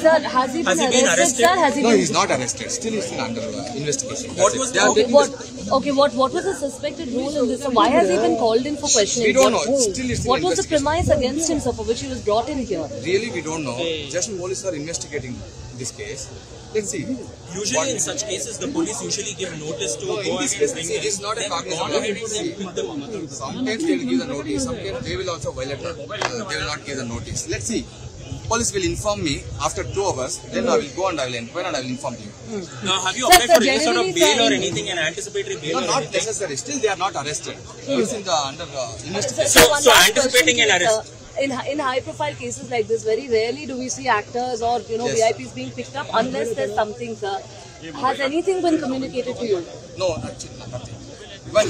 Sir, has he been arrested? Sir, has he No, been... he's not arrested. Still, he's still under investigation. What was what was the suspected role in this? Sir? Why has he been called in for questioning? We don't know. Still, it's what was the premise against him, sir, for which he was brought in here? Really, we don't know. Just police are investigating this case. Let's see. Usually, in such cases, the police usually give notice to go in this case, it is not a cognizant of it. Sometimes they will give the notice. Sometimes they will also violate. They will not give the notice. Let's see. Police will inform me after 2 hours. Then I will go and I will inquire and I will inform you. Now, have you applied for any sort of bail or anything, an anticipatory bail? No, not necessary. Still, they are not arrested. It's in the under investigation. So anticipating an arrest. In high-profile cases like this, very rarely do we see actors or VIPs being picked up unless there's something, sir. Has anything been communicated to you? No, actually nothing.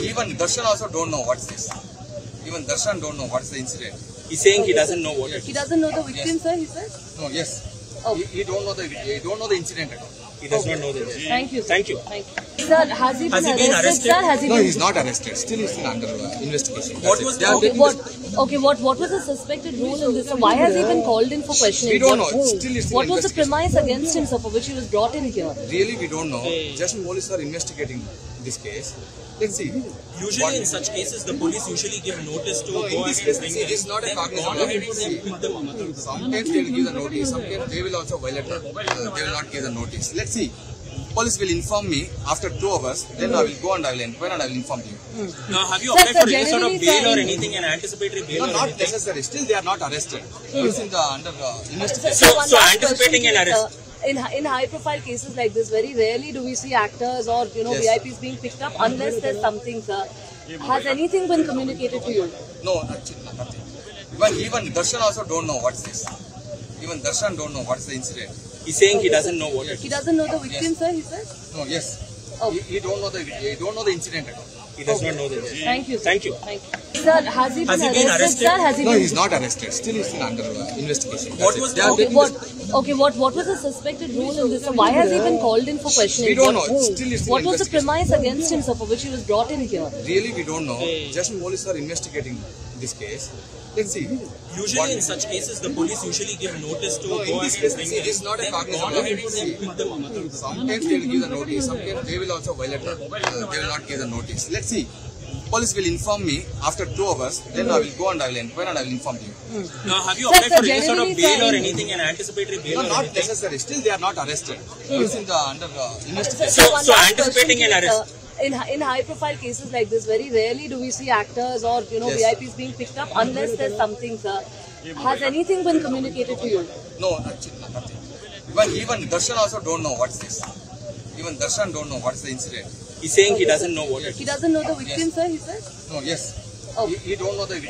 Even Darshan also don't know what's this. Even Darshan don't know what's the incident. He's saying he doesn't know what it is. He doesn't know the victim, sir. He says. No, yes. Oh. He don't know the incident at all. He does not know the incident. Thank you. Sir. Thank you. Thank you. Sir, has he been arrested? Sir, has he no, been... he's not arrested. Still, he's still under investigation. What was what was the suspected role in this? Sir? Why has he been called in for questioning? We don't know. Still, it's what was the premise against him, sir, for which he was brought in here? Really, we don't know. Just police are investigating this case. Let's see. Usually, in such cases, the police usually give notice to go in this case, it is not a cognizant of it. Sometimes they will give the notice. Sometimes they will also violate. They will not give the notice. Let's see. Police will inform me after 2 hours. Then I will go and I will inquire and I will inform you. Now, have you applied for any sort of bail or anything, an anticipatory bail? No, not necessary. Still, they are not arrested. It's in the under investigation. So anticipating an arrest. In high-profile cases like this, very rarely do we see actors or VIPs being picked up unless there's something, sir. Has anything been communicated to you? No, actually nothing. Even Darshan also don't know what's this. Even Darshan don't know what's the incident. He's saying he doesn't know what it is. He doesn't know the victim, sir. He says. No, yes. He don't know the incident at all. He does not know the incident. Thank you. Sir. Thank you. Thank you. Sir, has he been arrested? Sir, has he no, been... he's not arrested. Still, he's still under investigation. What was what was the suspected role in this? Sir? Why has he been called in for questioning? We don't know. Still, it's what was the premise against him, sir, for which he was brought in here? Really, we don't know. Just police are investigating this case. Let's see. Usually, in such cases, the police usually give notice to go in this case, it is not a cognizant of it. Sometimes they will give the notice. Sometimes they will also violate. They will not give the notice. Let's see. Police will inform me after 2 hours. Then I will go and I will inquire and I will inform you. Now, have you applied for any sort of bail or anything, an anticipatory bail? No, not necessary. Still, they are not arrested. It's in the under investigation. So anticipating an arrest. In high-profile cases like this, very rarely do we see actors or VIPs being picked up unless there's something, sir. Has anything been communicated to you? No, actually nothing. Even Darshan also don't know what's this. Even Darshan don't know what's the incident. He's saying he doesn't know what it is. He doesn't know the victim, sir. He says. No, yes. He don't know the